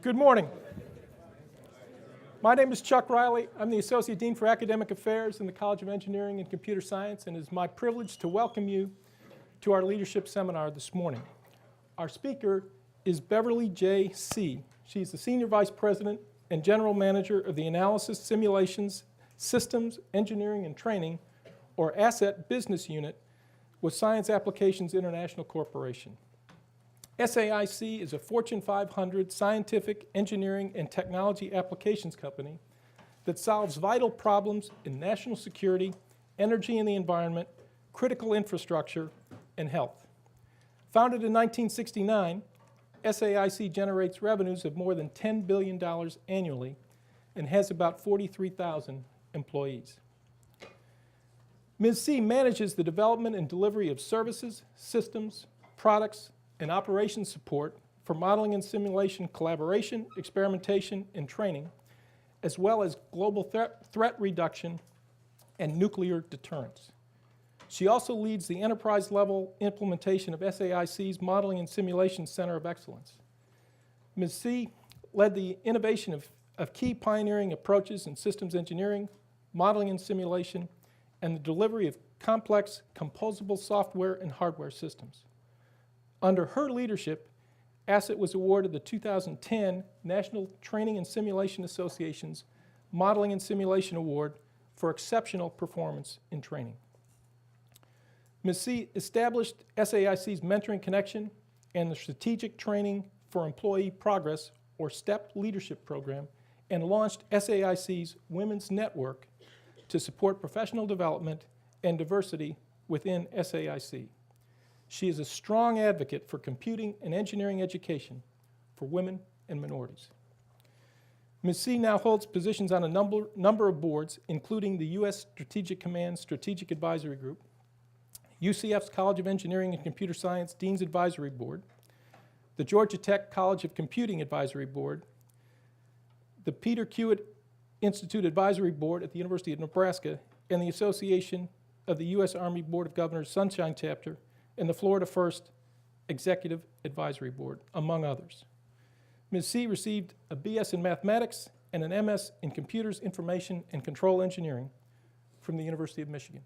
Good morning. My name is Chuck Riley. I'm the Associate Dean for Academic Affairs in the College of Engineering and Computer Science, and it is my privilege to welcome you to our leadership seminar this morning. Our speaker is Beverly J. Seay. She's the Senior Vice President and General Manager of the Analysis, Simulations, Systems, Engineering, and Training, or ASSET Business Unit with Science Applications International Corporation. SAIC is a Fortune 500 scientific, engineering, and technology applications company that solves vital problems in national security, energy and the environment, critical infrastructure, and health. Founded in 1969, SAIC generates revenues of more than $10 billion annually and has about 43,000 employees. Ms. Seay manages the development and delivery of services, systems, products, and operations support for modeling and simulation collaboration, experimentation, and training, as well as global threat reduction and nuclear deterrence. She also leads the enterprise-level implementation of SAIC's Modeling and Simulation Center of Excellence. Ms. Seay led the innovation of key pioneering approaches in systems engineering, modeling and simulation, and the delivery of complex composable software and hardware systems. Under her leadership, ASSET was awarded the 2010 National Training and Simulation Association's Modeling and Simulation Award for exceptional performance in training. Ms. Seay established SAIC's Mentoring Connection and the Strategic Training for Employee Progress, or STEP leadership program, and launched SAIC's Women's Network to support professional development and diversity within SAIC. She is a strong advocate for computing and engineering education for women and minorities. Ms. Seay now holds positions on a number of boards, including the U.S. Strategic Command Strategic Advisory Group, UCF's College of Engineering and Computer Science Dean's Advisory Board, the Georgia Tech College of Computing Advisory Board, the Peter Kiewit Institute Advisory Board at the University of Nebraska, and the Association of the U.S. Army Board of Governors Sunshine Chapter, and the Florida First Executive Advisory Board, among others. Ms. Seay received a BS in Mathematics and an MS in Computers, Information, and Control Engineering from the University of Michigan.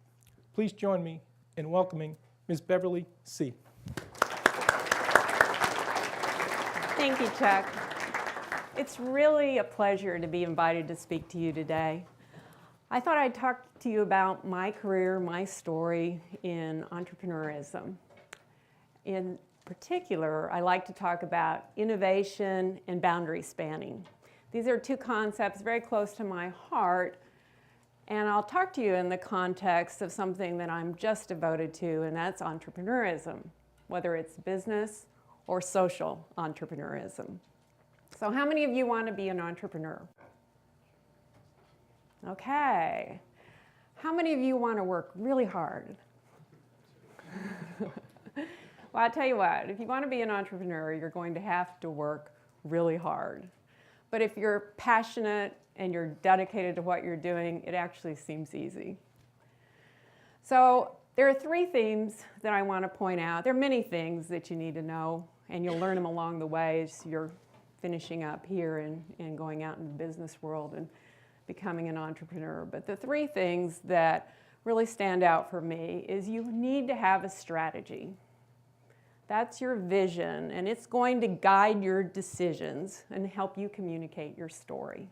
Please join me in welcoming Ms. Beverly Seay. Thank you, Chuck. It's really a pleasure to be invited to speak to you today. I thought I'd talk to you about my career, my story in entrepreneurism. In particular, I like to talk about innovation and boundary spanning. These are two concepts very close to my heart, and I'll talk to you in the context of something that I'm just devoted to, and that's entrepreneurism, whether it's business or social entrepreneurism. So how many of you want to be an entrepreneur? Okay. How many of you want to work really hard? Well, I'll tell you what, if you want to be an entrepreneur, you're going to have to work really hard. But if you're passionate and you're dedicated to what you're doing, it actually seems easy. So there are three themes that I want to point out. There are many things that you need to know, and you'll learn them along the way as you're finishing up here and going out in the business world and becoming an entrepreneur. But the three things that really stand out for me is you need to have a strategy. That's your vision, and it's going to guide your decisions and help you communicate your story.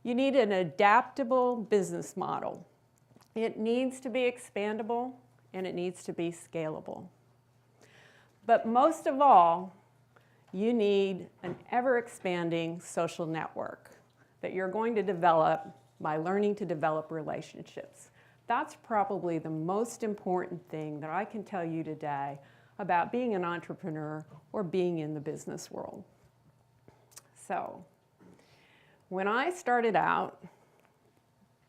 You need an adaptable business model. It needs to be expandable, and it needs to be scalable. But most of all, you need an ever-expanding social network that you're going to develop by learning to develop relationships. That's probably the most important thing that I can tell you today about being an entrepreneur or being in the business world. So, when I started out,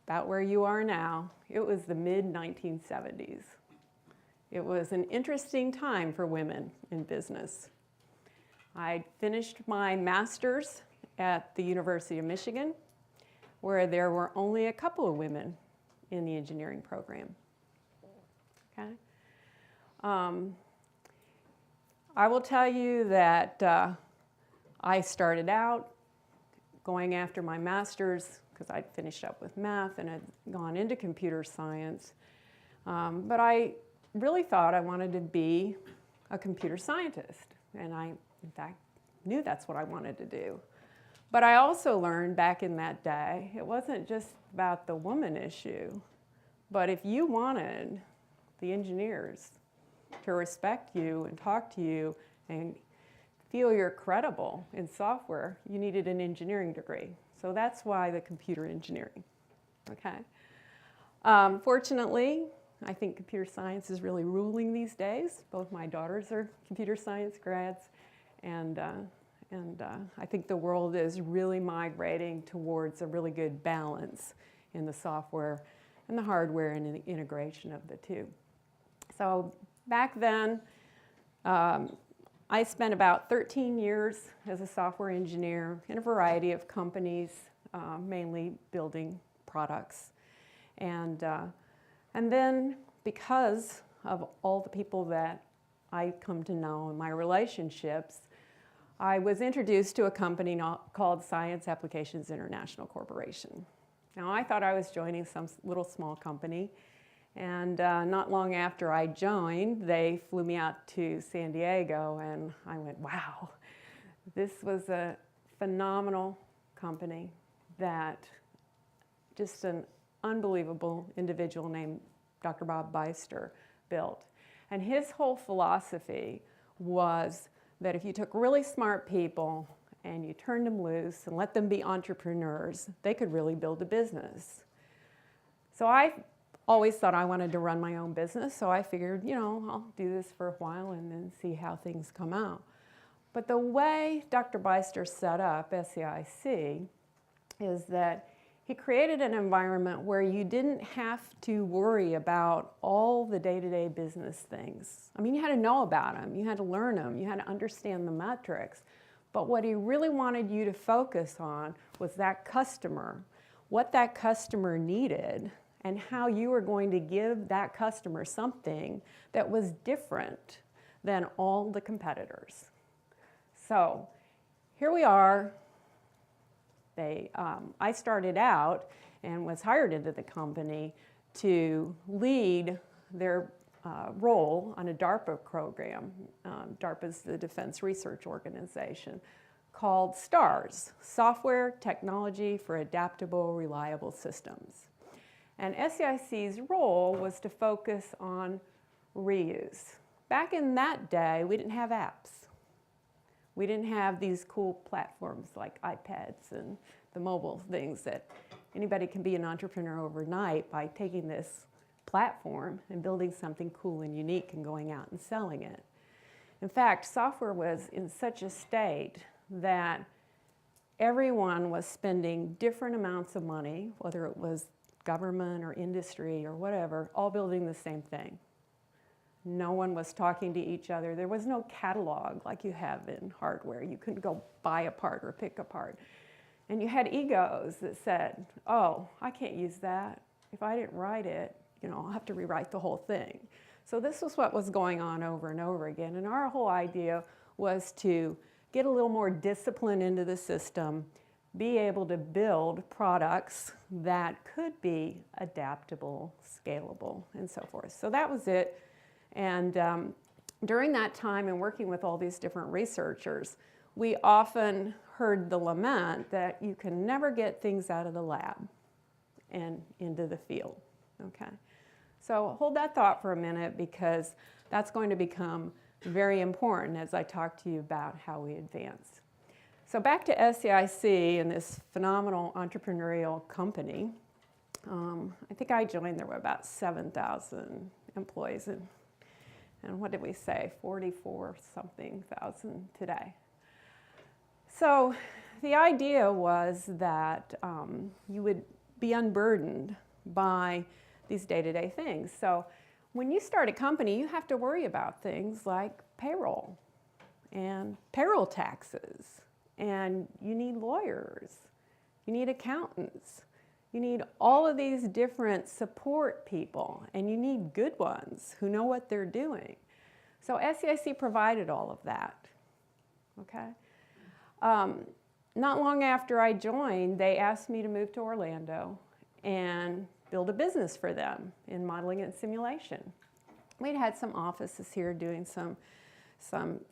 about where you are now, it was the mid-1970s. It was an interesting time for women in business. I finished my master's at the University of Michigan, where there were only a couple of women in the engineering program. Okay? I will tell you that I started out going after my master's because I'd finished up with math and had gone into computer science. But I really thought I wanted to be a computer scientist. And I, in fact, knew that's what I wanted to do. But I also learned back in that day, it wasn't just about the woman issue, but if you wanted the engineers to respect you and talk to you and feel you're credible in software, you needed an engineering degree. So that's why the computer engineering, okay? Fortunately, I think computer science is really ruling these days. Both my daughters are computer science grads, and I think the world is really migrating towards a really good balance in the software and the hardware and the integration of the two. So back then, I spent about 13 years as a software engineer in a variety of companies, mainly building products. And then because of all the people that I come to know and my relationships, I was introduced to a company called Science Applications International Corporation. Now, I thought I was joining some little small company, and not long after I joined, they flew me out to San Diego, and I went, wow, this was a phenomenal company that just an unbelievable individual named Dr. Bob Beister built. And his whole philosophy was that if you took really smart people and you turned them loose and let them be entrepreneurs, they could really build a business. So I always thought I wanted to run my own business, so I figured, you know, I'll do this for a while and then see how things come out. But the way Dr. Beister set up SAIC is that he created an environment where you didn't have to worry about all the day-to-day business things. I mean, you had to know about them, you had to learn them, you had to understand the metrics. But what he really wanted you to focus on was that customer, what that customer needed, and how you were going to give that customer something that was different than all the competitors. So here we are. I started out and was hired into the company to lead their role on a DARPA program. DARPA is the Defense Research Organization, called STARS, Software Technology for Adaptable Reliable Systems. And SAIC's role was to focus on reuse. Back in that day, we didn't have apps. We didn't have these cool platforms like iPads and the mobile things that anybody can be an entrepreneur overnight by taking this platform and building something cool and unique and going out and selling it. In fact, software was in such a state that everyone was spending different amounts of money, whether it was government or industry or whatever, all building the same thing. No one was talking to each other. There was no catalog like you have in hardware. You couldn't go buy a part or pick a part. And you had egos that said, oh, I can't use that. If I didn't write it, you know, I'll have to rewrite the whole thing. So this was what was going on over and over again. And our whole idea was to get a little more discipline into the system, be able to build products that could be adaptable, scalable, and so forth. So that was it. And during that time and working with all these different researchers, we often heard the lament that you can never get things out of the lab and into the field, okay? So hold that thought for a minute, because that's going to become very important as I talk to you about how we advance. So back to SAIC and this phenomenal entrepreneurial company. I think I joined, there were about 7,000 employees, and what did we say, 44-something thousand today. So the idea was that you would be unburdened by these day-to-day things. So when you start a company, you have to worry about things like payroll and payroll taxes, and you need lawyers, you need accountants, you need all of these different support people, and you need good ones who know what they're doing. So SAIC provided all of that, okay? Not long after I joined, they asked me to move to Orlando and build a business for them in modeling and simulation. We'd had some offices here doing some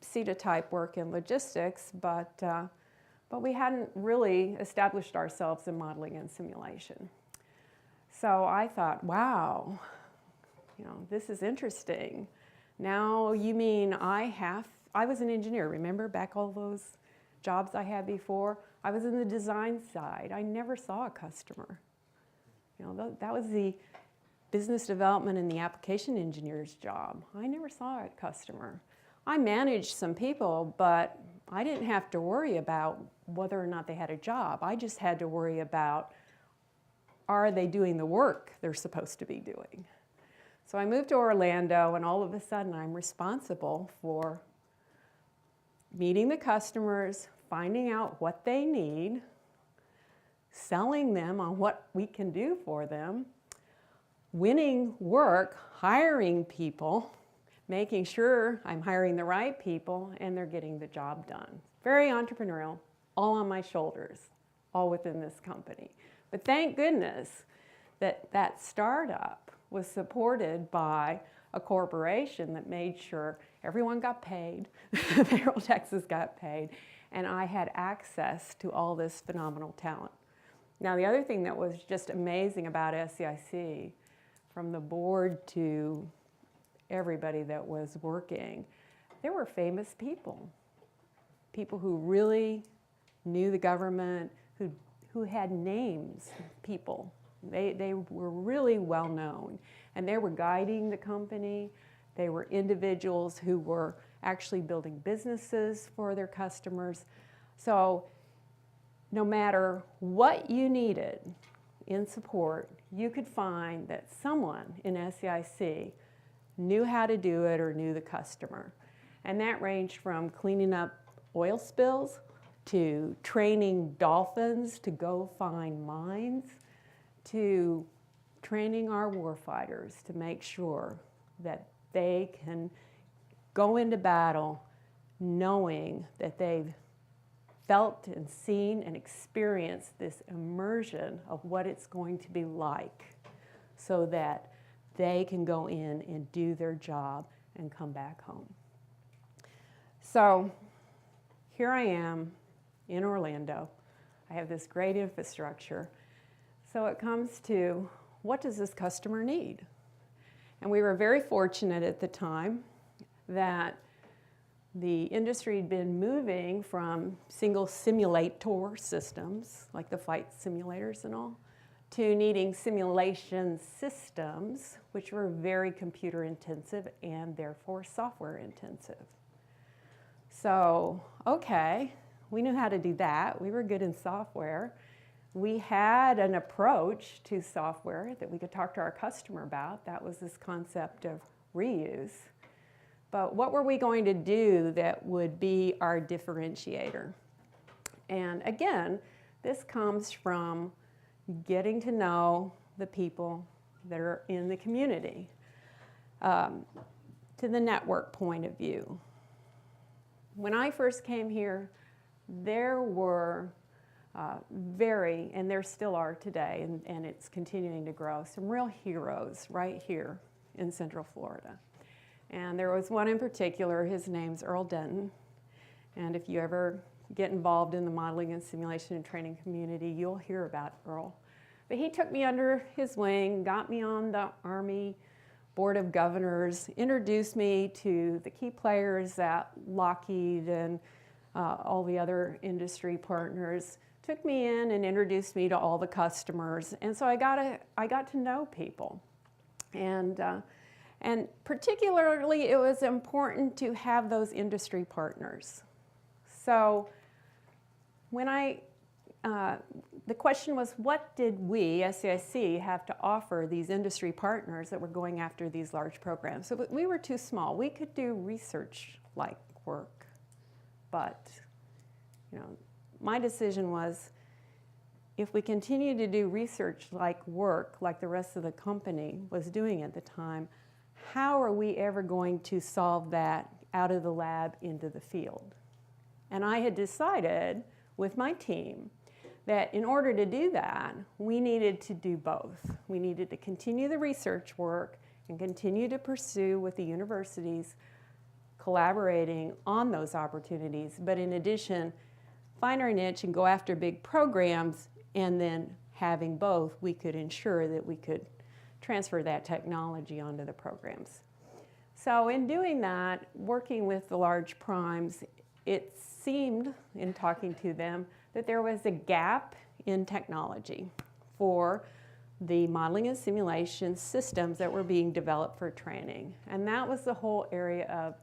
CETA type work in logistics, but we hadn't really established ourselves in modeling and simulation. So I thought, wow, this is interesting. Now you mean I was an engineer, remember back all those jobs I had before? I was in the design side. I never saw a customer. That was the business development and the application engineer's job. I never saw a customer. I managed some people, but I didn't have to worry about whether or not they had a job. I just had to worry about, are they doing the work they're supposed to be doing? So I moved to Orlando, and all of a sudden I'm responsible for meeting the customers, finding out what they need, selling them on what we can do for them, winning work, hiring people, making sure I'm hiring the right people and they're getting the job done. Very entrepreneurial, all on my shoulders, all within this company. But thank goodness that startup was supported by a corporation that made sure everyone got paid, payroll taxes got paid, and I had access to all this phenomenal talent. Now, the other thing that was just amazing about SAIC, from the board to everybody that was working, there were famous people. People who really knew the government, who had names, people. They were really well known, and they were guiding the company. They were individuals who were actually building businesses for their customers. So no matter what you needed in support, you could find that someone in SAIC knew how to do it or knew the customer. And that ranged from cleaning up oil spills to training dolphins to go find mines, to training our warfighters to make sure that they can go into battle knowing that they've felt and seen and experienced this immersion of what it's going to be like, so that they can go in and do their job and come back home. So here I am in Orlando. I have this great infrastructure. So it comes to, what does this customer need? And we were very fortunate at the time that the industry had been moving from single simulator systems, like the flight simulators and all, to needing simulation systems, which were very computer intensive and therefore software intensive. So, okay, we knew how to do that. We were good in software. We had an approach to software that we could talk to our customer about. That was this concept of reuse. But what were we going to do that would be our differentiator? And again, this comes from getting to know the people that are in the community, to the network point of view. When I first came here, there were and there still are today, and it's continuing to grow, some real heroes right here in Central Florida. And there was one in particular, his name's Earl Denton. And if you ever get involved in the modeling and simulation and training community, you'll hear about Earl. But he took me under his wing, got me on the Army Board of Governors, introduced me to the key players at Lockheed and all the other industry partners, took me in and introduced me to all the customers. And so I got to know people. And particularly, it was important to have those industry partners. So when the question was, what did we, SAIC, have to offer these industry partners that were going after these large programs? So we were too small. We could do research-like work, but my decision was, if we continue to do research-like work like the rest of the company was doing at the time, how are we ever going to solve that out of the lab into the field? And I had decided with my team that in order to do that, we needed to do both. We needed to continue the research work and continue to pursue with the universities collaborating on those opportunities, but in addition, find our niche and go after big programs, and then having both, we could ensure that we could transfer that technology onto the programs. So in doing that, working with the large primes, it seemed, in talking to them, that there was a gap in technology for the modeling and simulation systems that were being developed for training. And that was the whole area of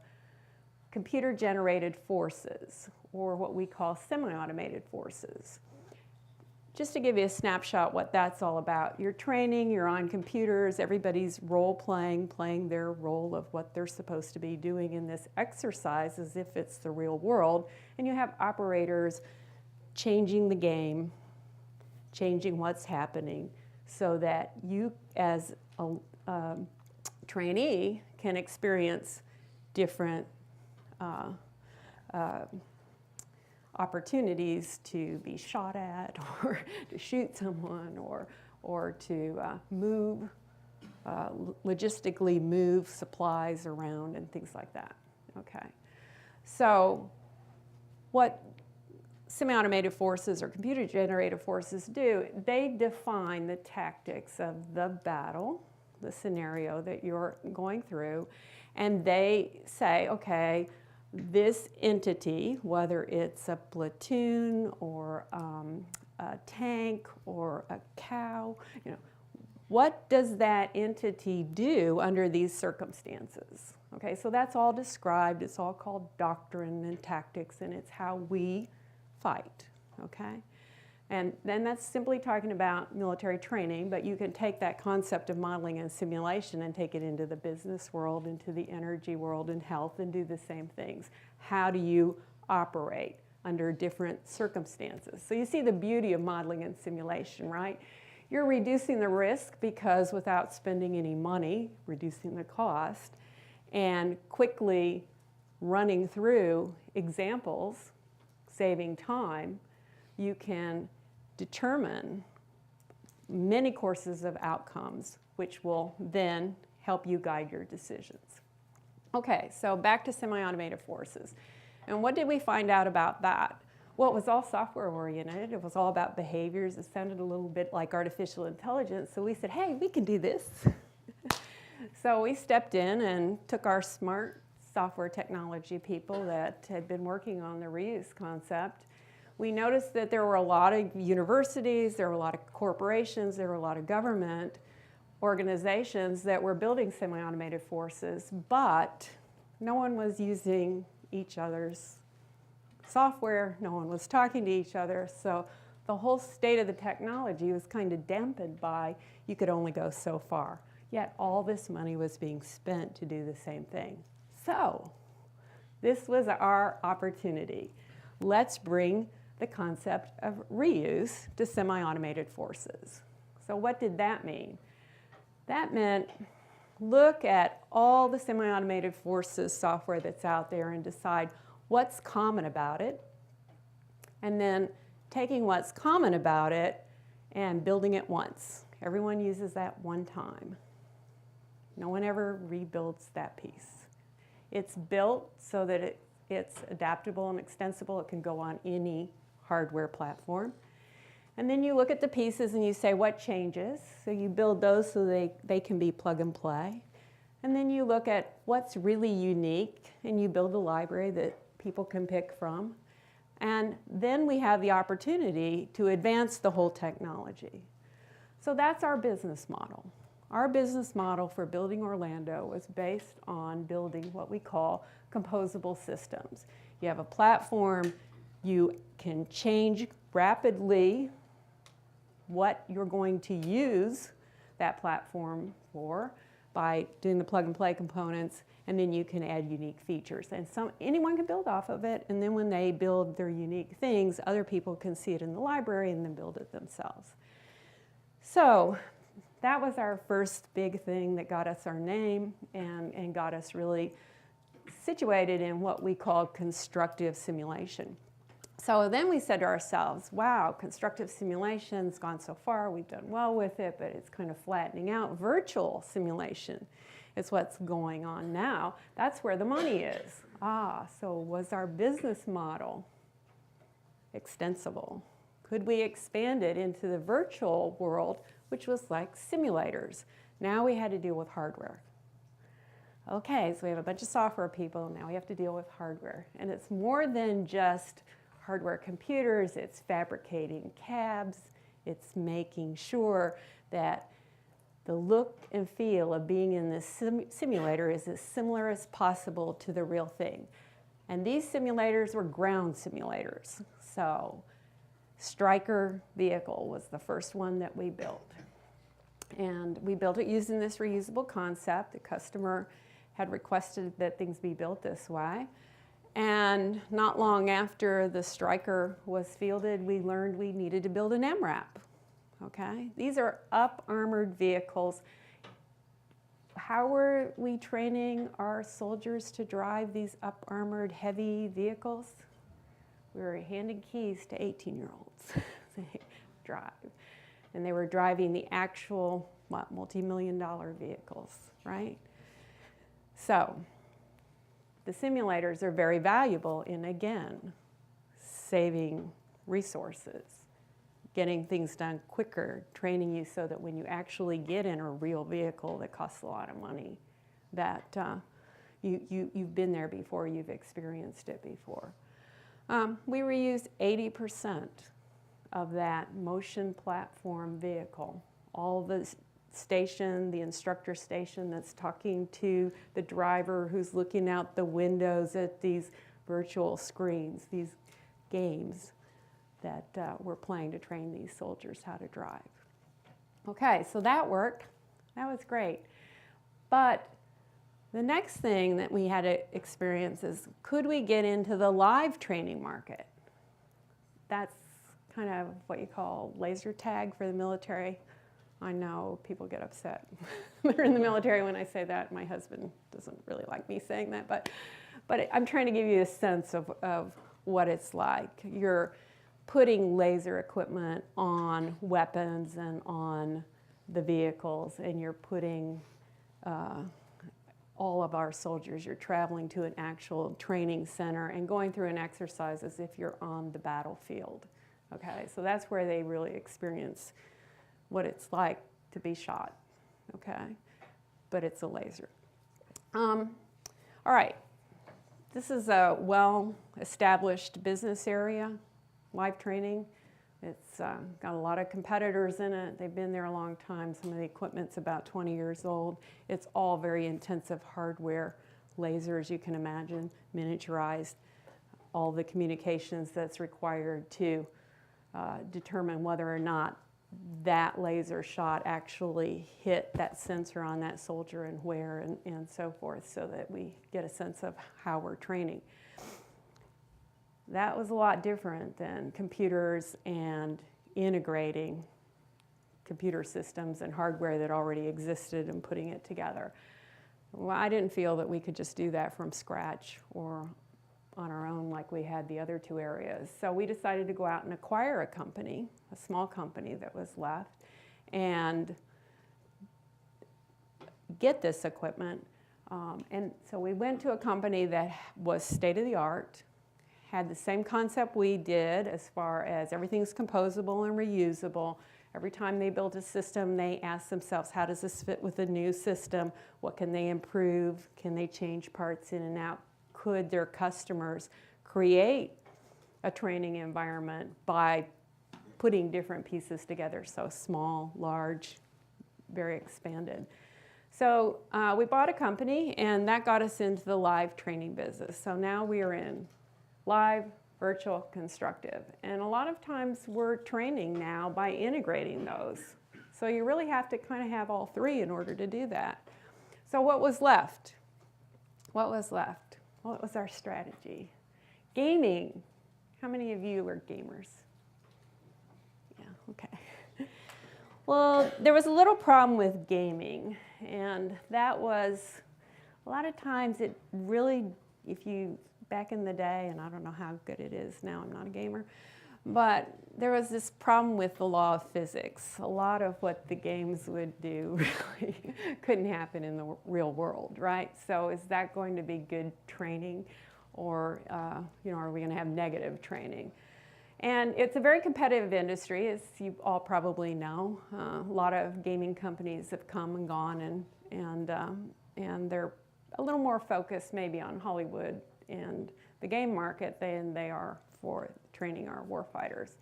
computer-generated forces, or what we call semi-automated forces. Just to give you a snapshot what that's all about. You're training, you're on computers, everybody's role-playing, playing their role of what they're supposed to be doing in this exercise as if it's the real world, and you have operators changing the game, changing what's happening, so that you as a trainee can experience different opportunities to be shot at, or to shoot someone, or to logistically move supplies around and things like that. Okay, so what semi-automated forces or computer-generated forces do, they define the tactics of the battle, the scenario that you're going through, and they say, okay, this entity, whether it's a platoon or a tank or a cow, what does that entity do under these circumstances? Okay, so that's all described. It's all called doctrine and tactics, and it's how we fight, okay? And then that's simply talking about military training, but you can take that concept of modeling and simulation and take it into the business world, into the energy world and health, and do the same things. How do you operate under different circumstances? So you see the beauty of modeling and simulation, right? You're reducing the risk because without spending any money, reducing the cost, and quickly running through examples, saving time, you can determine many courses of outcomes, which will then help you guide your decisions. Okay, so back to semi-automated forces. And what did we find out about that? Well, it was all software oriented. It was all about behaviors. It sounded a little bit like artificial intelligence. So we said, hey, we can do this. So we stepped in and took our smart software technology people that had been working on the reuse concept. We noticed that there were a lot of universities, there were a lot of corporations, there were a lot of government organizations that were building semi-automated forces, but no one was using each other's software, no one was talking to each other, so the whole state of the technology was kind of dampened by you could only go so far. Yet all this money was being spent to do the same thing. So this was our opportunity. Let's bring the concept of reuse to semi-automated forces. So what did that mean? That meant look at all the semi-automated forces software that's out there and decide what's common about it, and then taking what's common about it and building it once. Everyone uses that one time. No one ever rebuilds that piece. It's built so that it's adaptable and extensible. It can go on any hardware platform. And then you look at the pieces and you say, what changes? So you build those so they can be plug and play. And then you look at what's really unique and you build a library that people can pick from. And then we have the opportunity to advance the whole technology. So that's our business model. Our business model for building Orlando was based on building what we call composable systems. You have a platform, you can change rapidly what you're going to use that platform for by doing the plug and play components, and then you can add unique features. And anyone can build off of it, and then when they build their unique things, other people can see it in the library and then build it themselves. So that was our first big thing that got us our name and got us really situated in what we call constructive simulation. So then we said to ourselves, wow, constructive simulation's gone so far, we've done well with it, but it's kind of flattening out. Virtual simulation is what's going on now. That's where the money is. So was our business model extensible? Could we expand it into the virtual world, which was like simulators? Now we had to deal with hardware. Okay, so we have a bunch of software people, now we have to deal with hardware. And it's more than just hardware computers, it's fabricating cabs, it's making sure that the look and feel of being in this simulator is as similar as possible to the real thing. And these simulators were ground simulators. So Stryker vehicle was the first one that we built. And we built it using this reusable concept. The customer had requested that things be built this way. And not long after the Stryker was fielded, we learned we needed to build an MRAP. Okay? These are up-armored vehicles. How were we training our soldiers to drive these up-armored heavy vehicles? We were handing keys to 18-year-olds to drive. And they were driving the actual, multi-million-dollar vehicles, right? So the simulators are very valuable in, again, saving resources, getting things done quicker, training you so that when you actually get in a real vehicle that costs a lot of money, that you've been there before, you've experienced it before. We reused 80% of that motion platform vehicle. All the station, the instructor station that's talking to the driver who's looking out the windows at these virtual screens, these games that we're playing to train these soldiers how to drive. Okay, so that worked. That was great. But the next thing that we had to experience is, could we get into the live training market? That's kind of what you call laser tag for the military. I know people get upset. They're in the military when I say that. My husband doesn't really like me saying that, but I'm trying to give you a sense of what it's like. You're putting laser equipment on weapons and on the vehicles, and you're putting all of our soldiers, you're traveling to an actual training center and going through an exercise as if you're on the battlefield. Okay, so that's where they really experience what it's like to be shot, okay? But it's a laser. All right, this is a well-established business area, live training. It's got a lot of competitors in it. They've been there a long time. Some of the equipment's about 20 years old. It's all very intensive hardware, lasers, you can imagine, miniaturized, all the communications that's required to determine whether or not that laser shot actually hit that sensor on that soldier and where and so forth, so that we get a sense of how we're training. That was a lot different than computers and integrating computer systems and hardware that already existed and putting it together. Well, I didn't feel that we could just do that from scratch or on our own like we had the other two areas. So we decided to go out and acquire a company, a small company that was left, and get this equipment. And so we went to a company that was state-of-the-art, had the same concept we did as far as everything's composable and reusable. Every time they built a system, they asked themselves, how does this fit with the new system? What can they improve? Can they change parts in and out? Could their customers create a training environment by putting different pieces together? So small, large, very expanded. So we bought a company, and that got us into the live training business. So now we are in live, virtual, constructive. And a lot of times we're training now by integrating those. So you really have to kind of have all three in order to do that. So what was left? What was left? What was our strategy? Gaming. How many of you are gamers? Yeah, okay. Well, there was a little problem with gaming, and that was a lot of times it really back in the day, and I don't know how good it is now, I'm not a gamer, but there was this problem with the law of physics. A lot of what the games would do really couldn't happen in the real world, right? So is that going to be good training, or are we going to have negative training? And it's a very competitive industry, as you all probably know. A lot of gaming companies have come and gone, and they're a little more focused maybe on Hollywood and the game market than they are for training our warfighters.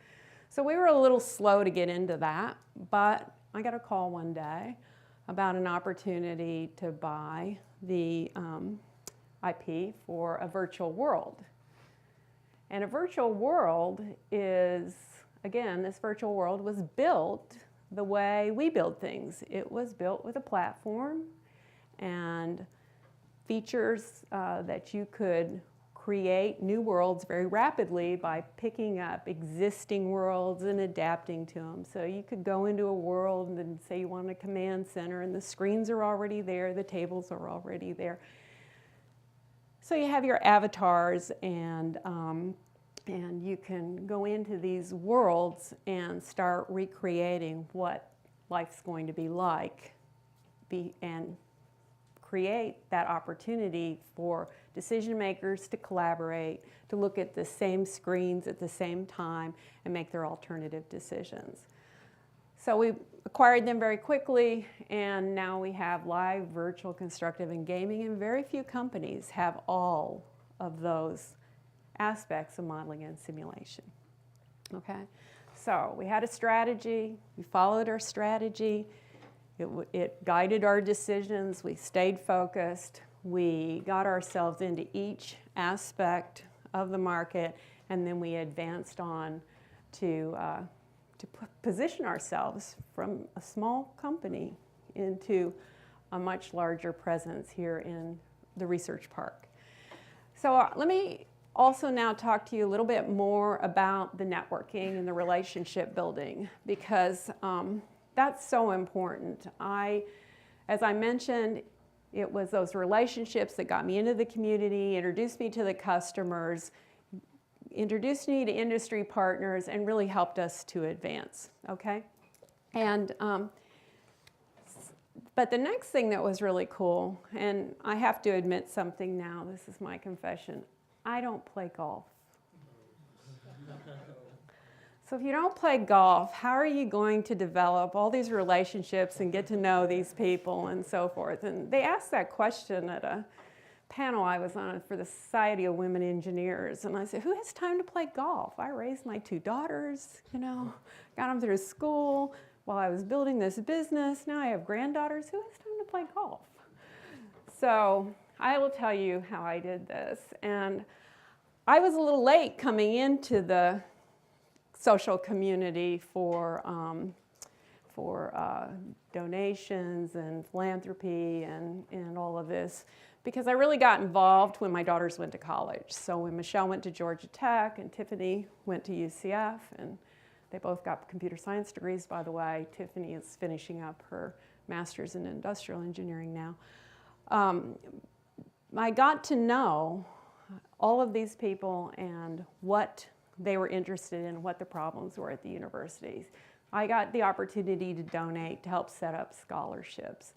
So we were a little slow to get into that, but I got a call one day about an opportunity to buy the IP for a virtual world. And a virtual world is, again, this virtual world was built the way we build things. It was built with a platform and features that you could create new worlds very rapidly by picking up existing worlds and adapting to them. So you could go into a world and then say you want a command center, and the screens are already there, the tables are already there. So you have your avatars, and you can go into these worlds and start recreating what life's going to be like, and create that opportunity for decision makers to collaborate, to look at the same screens at the same time and make their alternative decisions. So we acquired them very quickly, and now we have live, virtual, constructive, and gaming, and very few companies have all of those aspects of modeling and simulation. Okay, so we had a strategy, we followed our strategy, it guided our decisions, we stayed focused, we got ourselves into each aspect of the market, and then we advanced on to position ourselves from a small company into a much larger presence here in the research park. So let me also now talk to you a little bit more about the networking and the relationship building, because that's so important. As I mentioned, it was those relationships that got me into the community, introduced me to the customers, introduced me to industry partners, and really helped us to advance, okay? And, but the next thing that was really cool, and I have to admit something now, this is my confession, I don't play golf. So if you don't play golf, how are you going to develop all these relationships and get to know these people and so forth? And they asked that question at a panel I was on for the Society of Women Engineers, and I said, who has time to play golf? I raised my 2 daughters, got them through school while I was building this business. Now I have granddaughters. Who has time to play golf? So I will tell you how I did this. And I was a little late coming into the social community for donations and philanthropy and all of this, because I really got involved when my daughters went to college. So when Michelle went to Georgia Tech and Tiffany went to UCF, and they both got computer science degrees, by the way. Tiffany is finishing up her master's in industrial engineering now. I got to know all of these people and what they were interested in, what the problems were at the universities. I got the opportunity to donate to help set up scholarships.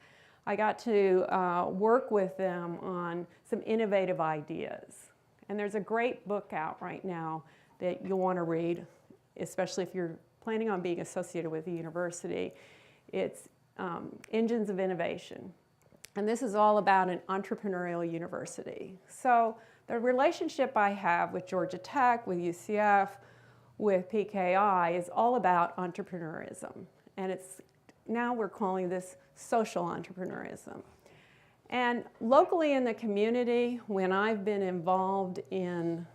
I got to work with them on some innovative ideas. And there's a great book out right now that you'll want to read, especially if you're planning on being associated with the university. It's Engines of Innovation. And this is all about an entrepreneurial university. So the relationship I have with Georgia Tech, with UCF, with PKI is all about entrepreneurism. And now we're calling this social entrepreneurism. And locally in the community, when I've been involved in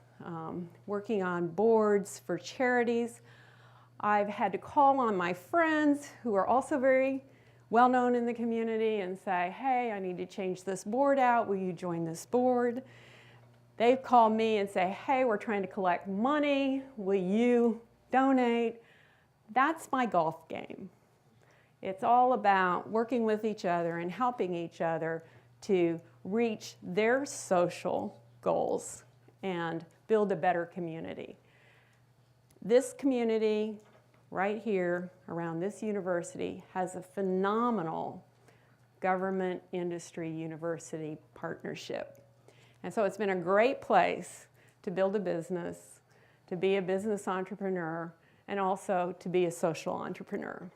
working on boards for charities, I've had to call on my friends who are also very well known in the community and say, hey, I need to change this board out. Will you join this board? They call me and say, hey, we're trying to collect money. Will you donate? That's my golf game. It's all about working with each other and helping each other to reach their social goals and build a better community. This community right here around this university has a phenomenal government industry university partnership. And so it's been a great place to build a business, to be a business entrepreneur, and also to be a social entrepreneur.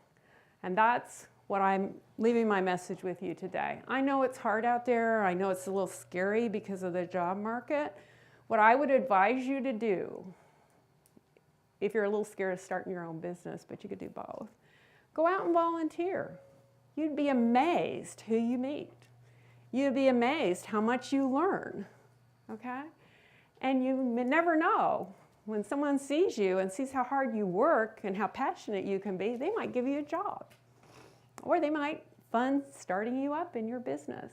And that's what I'm leaving my message with you today. I know it's hard out there. I know it's a little scary because of the job market. What I would advise you to do, if you're a little scared of starting your own business, but you could do both, go out and volunteer. You'd be amazed who you meet. You'd be amazed how much you learn, okay? And you never know. When someone sees you and sees how hard you work and how passionate you can be, they might give you a job. Or they might fund starting you up in your business.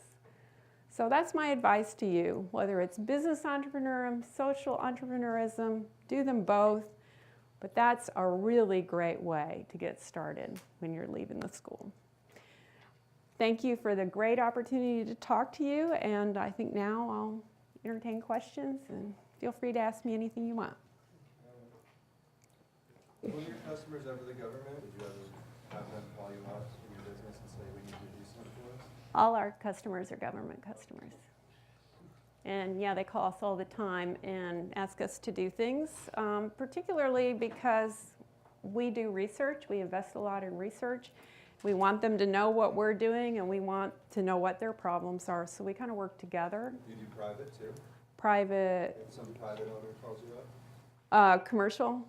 So that's my advice to you. Whether it's business entrepreneurism, social entrepreneurism, do them both. But that's a really great way to get started when you're leaving the school. Thank you for the great opportunity to talk to you, and I think now I'll entertain questions, and feel free to ask me anything you want. Were your customers ever the government? Did you ever have them call you out in your business and say, we need you to do something for us? All our customers are government customers. And yeah, they call us all the time and ask us to do things, particularly because we do research. We invest a lot in research. We want them to know what we're doing, and we want to know what their problems are. So we kind of work together. Do you do private too? Private. If some private owner calls you up? Commercial.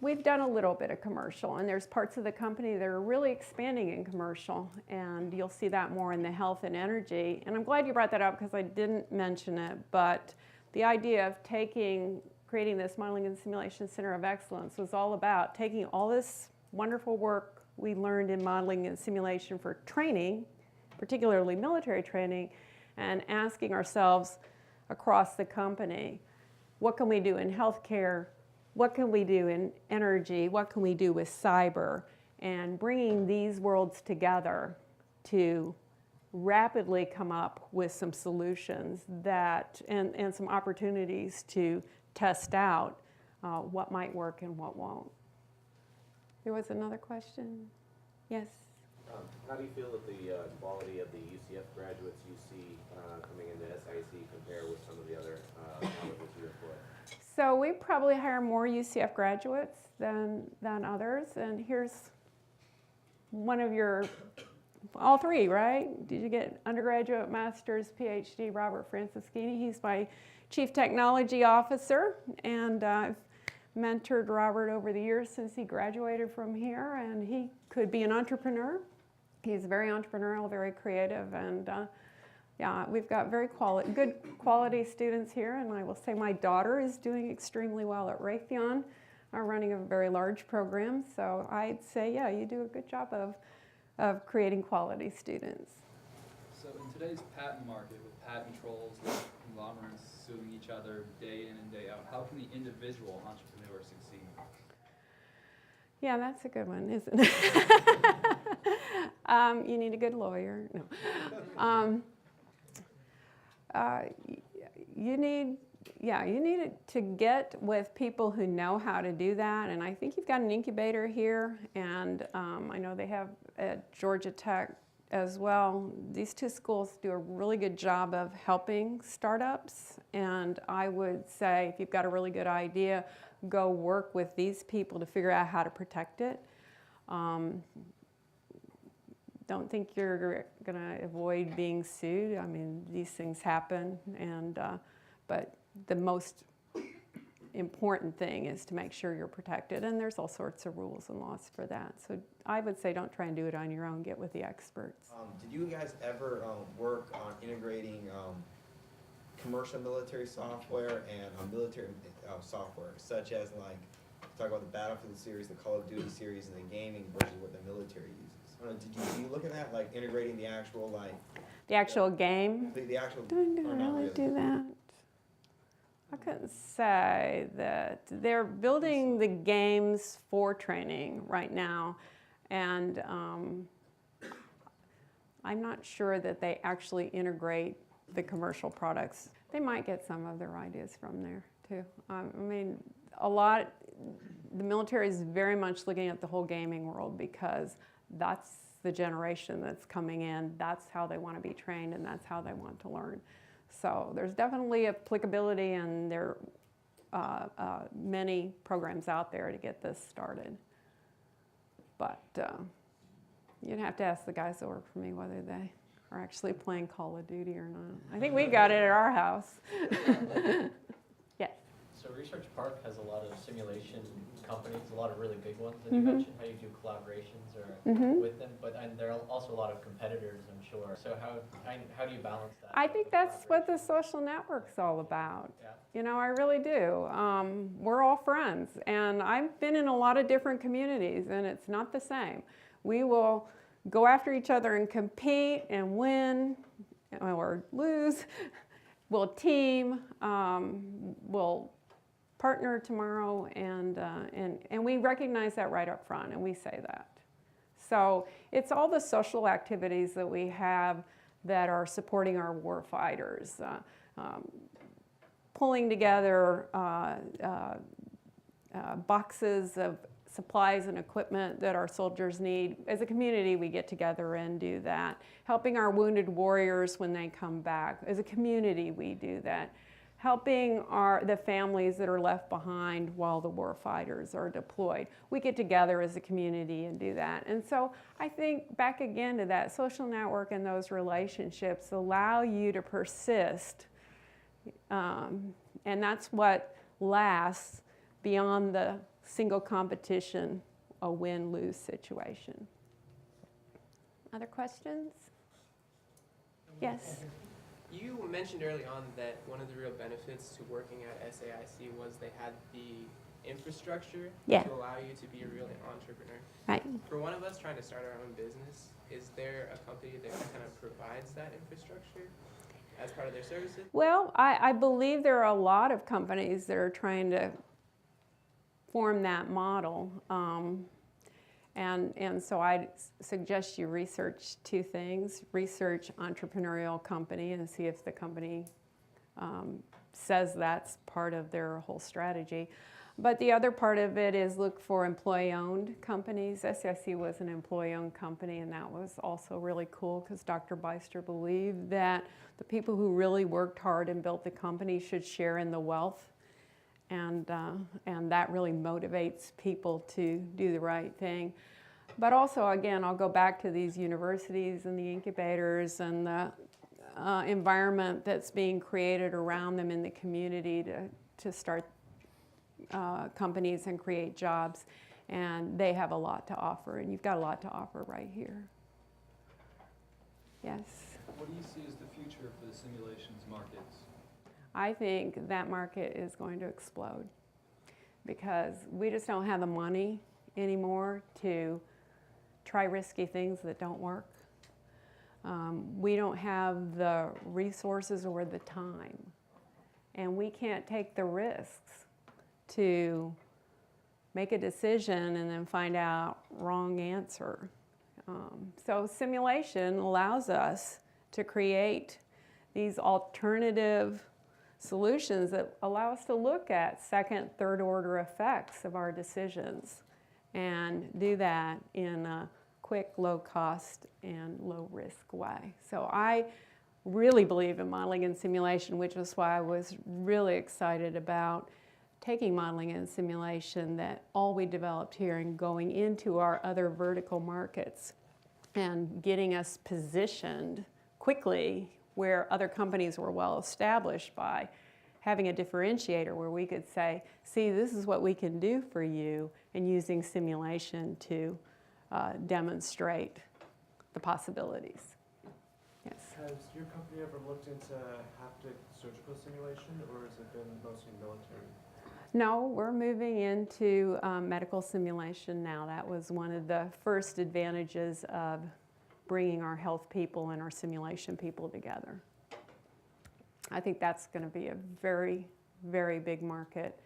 We've done a little bit of commercial, and there's parts of the company that are really expanding in commercial, and you'll see that more in the health and energy. And I'm glad you brought that up because I didn't mention it, but the idea of creating this Modeling and Simulation Center of Excellence was all about taking all this wonderful work we learned in modeling and simulation for training, particularly military training, and asking ourselves across the company, what can we do in healthcare? What can we do in energy? What can we do with cyber? And bringing these worlds together to rapidly come up with some solutions that, and some opportunities to test out what might work and what won't. There was another question? Yes? How do you feel that the quality of the UCF graduates you see coming into SAIC compare with some of the other colleges you employ? So we probably hire more UCF graduates than others, and here's one of your, all three, right? Did you get undergraduate, master's, PhD, Robert Francischini? He's my Chief Technology Officer, and I've mentored Robert over the years since he graduated from here, and he could be an entrepreneur. He's very entrepreneurial, very creative, and yeah, we've got good quality students here, and I will say my daughter is doing extremely well at Raytheon, running a very large program. So I'd say, yeah, you do a good job of creating quality students. So in today's patent market, with patent trolls, conglomerates suing each other day in and day out, how can the individual entrepreneur succeed? Yeah, that's a good one, isn't it? You need a good lawyer. No. You need to get with people who know how to do that, and I think you've got an incubator here, and I know they have at Georgia Tech as well. These two schools do a really good job of helping startups, and I would say if you've got a really good idea, go work with these people to figure out how to protect it. Don't think you're going to avoid being sued. I mean, these things happen, and but the most important thing is to make sure you're protected, and there's all sorts of rules and laws for that. So I would say don't try and do it on your own. Get with the experts. Did you guys ever work on integrating commercial military software and military software, such as like talk about the Battlefield series, the Call of Duty series, and the gaming versus what the military uses? Did you look at that, like integrating the actual the actual game? The actual. Don't really do that. I couldn't say that. They're building the games for training right now, and I'm not sure that they actually integrate the commercial products. They might get some of their ideas from there too. I mean, the military is very much looking at the whole gaming world because that's the generation that's coming in. That's how they want to be trained and that's how they want to learn. So there's definitely applicability, and there are many programs out there to get this started. But you'd have to ask the guys that work for me whether they are actually playing Call of Duty or not. I think we got it at our house. Yes. So Research Park has a lot of simulation companies, a lot of really big ones that you mentioned, how you do collaborations or with them, and there are also a lot of competitors, I'm sure. So how do you balance that? I think that's what the social network's all about. Yeah. You know, I really do. We're all friends, and I've been in a lot of different communities, and it's not the same. We will go after each other and compete and win or lose. We'll team. We'll partner tomorrow, and we recognize that right up front, and we say that. So it's all the social activities that we have that are supporting our war fighters, pulling together boxes of supplies and equipment that our soldiers need. As a community, we get together and do that. Helping our wounded warriors when they come back. As a community, we do that. Helping the families that are left behind while the war fighters are deployed. We get together as a community and do that. And so I think back again to that social network, and those relationships allow you to persist. And that's what lasts beyond the single competition, a win-lose situation. Other questions? Yes? You mentioned early on that one of the real benefits to working at SAIC was they had the infrastructure to allow you to be a real entrepreneur. Right. For one of us trying to start our own business, is there a company that kind of provides that infrastructure as part of their services? Well, I believe there are a lot of companies that are trying to form that model. And so I suggest you research two things. Research entrepreneurial company and see if the company says that's part of their whole strategy. But the other part of it is look for employee-owned companies. SAIC was an employee-owned company, and that was also really cool because Dr. Beister believed that the people who really worked hard and built the company should share in the wealth. And that really motivates people to do the right thing. But also, again, I'll go back to these universities and the incubators and the environment that's being created around them in the community to start companies and create jobs. And they have a lot to offer, and you've got a lot to offer right here. Yes? What do you see as the future for the simulations markets? I think that market is going to explode because we just don't have the money anymore to try risky things that don't work. We don't have the resources or the time, and we can't take the risks to make a decision and then find out wrong answer. So simulation allows us to create these alternative solutions that allow us to look at second, third order effects of our decisions and do that in a quick, low cost, and low risk way. So I really believe in modeling and simulation, which is why I was really excited about taking modeling and simulation, that all we developed here and going into our other vertical markets and getting us positioned quickly where other companies were well established by having a differentiator where we could say, see, this is what we can do for you, and using simulation to demonstrate the possibilities. Yes? Has your company ever looked into haptic surgical simulation, or has it been mostly military? No, we're moving into medical simulation now. That was one of the first advantages of bringing our health people and our simulation people together. I think that's going to be a very, very big market.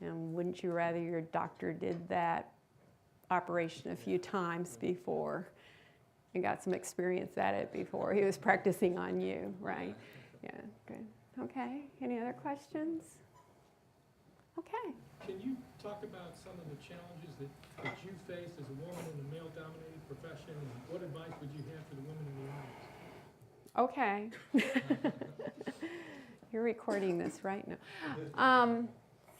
And wouldn't you rather your doctor did that operation a few times before and got some experience at it before he was practicing on you, right? Yeah, good. Okay, any other questions? Okay. Can you talk about some of the challenges that you face as a woman in a male-dominated profession, and what advice would you have for the women in the audience? Okay. You're recording this right now.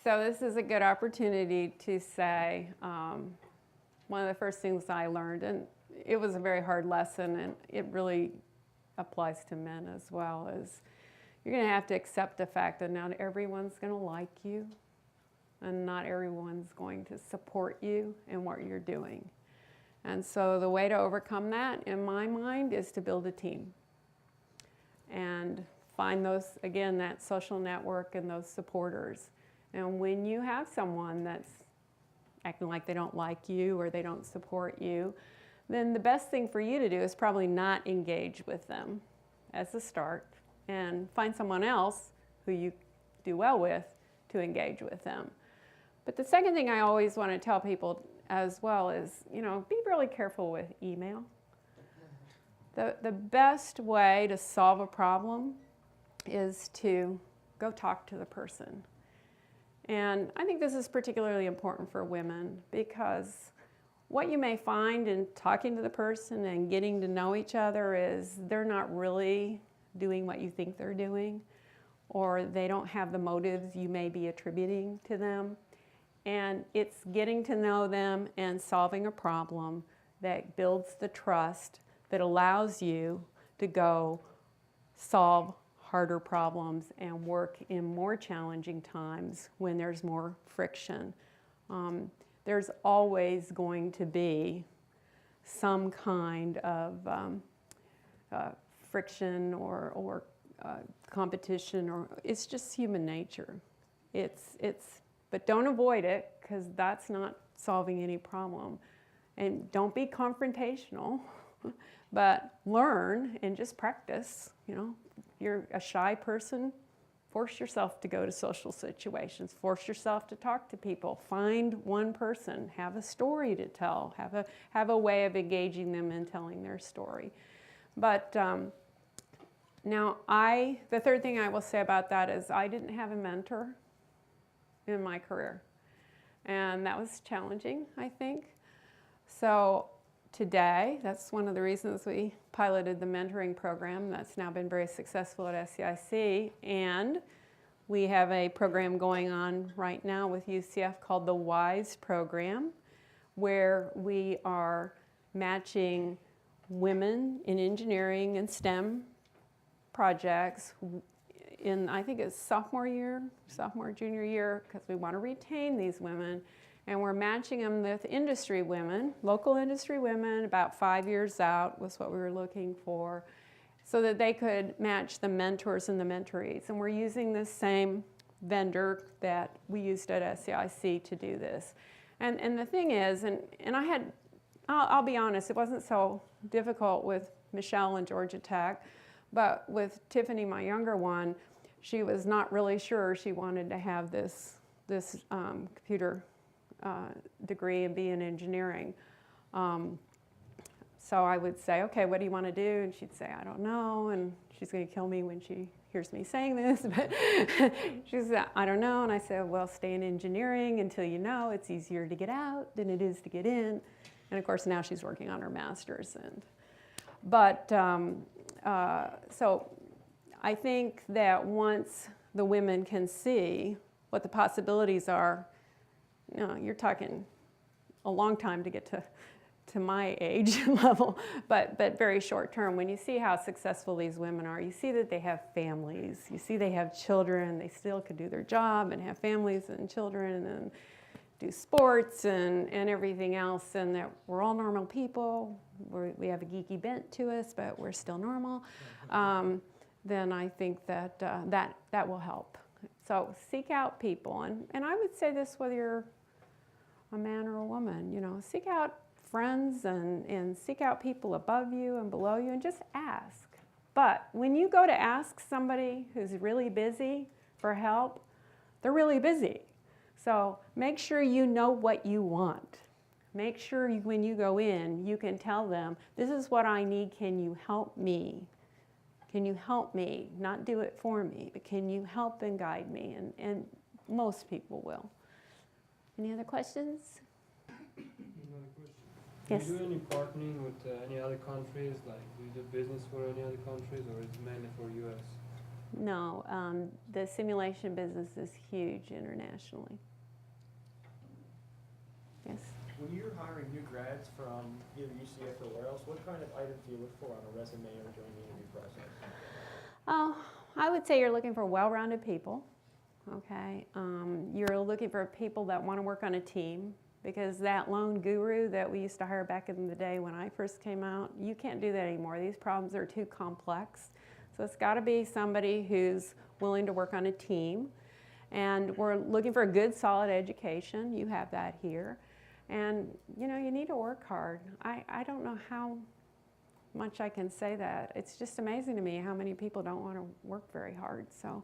So this is a good opportunity to say one of the first things I learned, and it was a very hard lesson, and it really applies to men as well, is you're going to have to accept the fact that not everyone's going to like you, and not everyone's going to support you in what you're doing. And so the way to overcome that, in my mind, is to build a team and find those, again, that social network and those supporters. And when you have someone that's acting like they don't like you or they don't support you, then the best thing for you to do is probably not engage with them as a start and find someone else who you do well with to engage with them. But the second thing I always want to tell people as well is, you know, be really careful with email. The best way to solve a problem is to go talk to the person. And I think this is particularly important for women, because what you may find in talking to the person and getting to know each other is they're not really doing what you think they're doing, or they don't have the motives you may be attributing to them. And it's getting to know them and solving a problem that builds the trust that allows you to go solve harder problems and work in more challenging times when there's more friction. There's always going to be some kind of friction or competition, or it's just human nature. But don't avoid it, because that's not solving any problem. And don't be confrontational, but learn and just practice. You know, if you're a shy person, force yourself to go to social situations. Force yourself to talk to people. Find one person. Have a story to tell. Have a way of engaging them in telling their story. But now the third thing I will say about that is I didn't have a mentor in my career. And that was challenging, I think. So today, that's one of the reasons we piloted the mentoring program that's now been very successful at SAIC. And we have a program going on right now with UCF called the WISE program, where we are matching women in engineering and STEM projects in, I think it's sophomore, junior year, because we want to retain these women. And we're matching them with industry women, local industry women, about 5 years out was what we were looking for, so that they could match the mentors and the mentorees. And we're using the same vendor that we used at SAIC to do this. And the thing is, and I'll be honest, it wasn't so difficult with Michelle and Georgia Tech, but with Tiffany, my younger one, she was not really sure she wanted to have this computer degree and be in engineering. So I would say, okay, what do you want to do? And she'd say, I don't know. And she's going to kill me when she hears me saying this. But she said, I don't know. And I said, well, stay in engineering until you know. It's easier to get out than it is to get in. And of course, now she's working on her master's. So I think that once the women can see what the possibilities are, you know, you're talking a long time to get to my age level, but very short term. When you see how successful these women are, you see that they have families, you see they have children, they still could do their job and have families and children and do sports and everything else, and that we're all normal people. We have a geeky bent to us, but we're still normal. Then I think that that will help. So seek out people, and I would say this whether you're a man or a woman, you know, seek out friends and seek out people above you and below you and just ask. But when you go to ask somebody who's really busy for help, they're really busy. So make sure you know what you want. Make sure when you go in, you can tell them, this is what I need, can you help me Can you help me? Not do it for me, but can you help and guide me? And most people will. Any other questions? Another question. Yes. Do you do any partnering with any other countries? Like, do you do business for any other countries, or is it mainly for U.S.? No, the simulation business is huge internationally. Yes. When you're hiring new grads from either UCF or where else, what kind of items do you look for on a resume or during the interview process? Oh, I would say you're looking for well-rounded people. Okay, you're looking for people that want to work on a team, because that lone guru that we used to hire back in the day when I first came out, you can't do that anymore. These problems are too complex. So it's got to be somebody who's willing to work on a team. And we're looking for a good, solid education. You have that here. And, you know, you need to work hard. I don't know how much I can say that. It's just amazing to me how many people don't want to work very hard. So,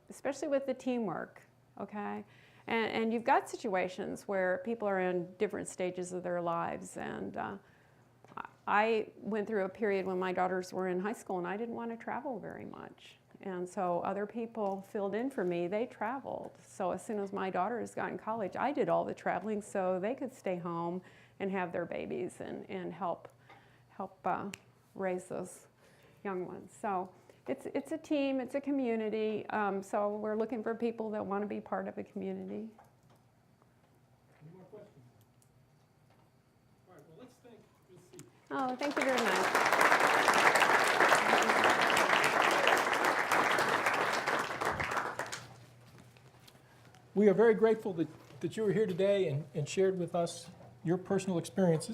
especially with the teamwork, okay? And you've got situations where people are in different stages of their lives. And I went through a period when my daughters were in high school and I didn't want to travel very much. And so other people filled in for me. They traveled. So as soon as my daughters got in college, I did all the traveling so they could stay home and have their babies and help raise those young ones. So it's a team, it's a community. So we're looking for people that want to be part of a community. Any more questions? All right, well, let's thank Ms. Seay. Oh, thank you very much. We are very grateful that you were here today and shared with us your personal experiences.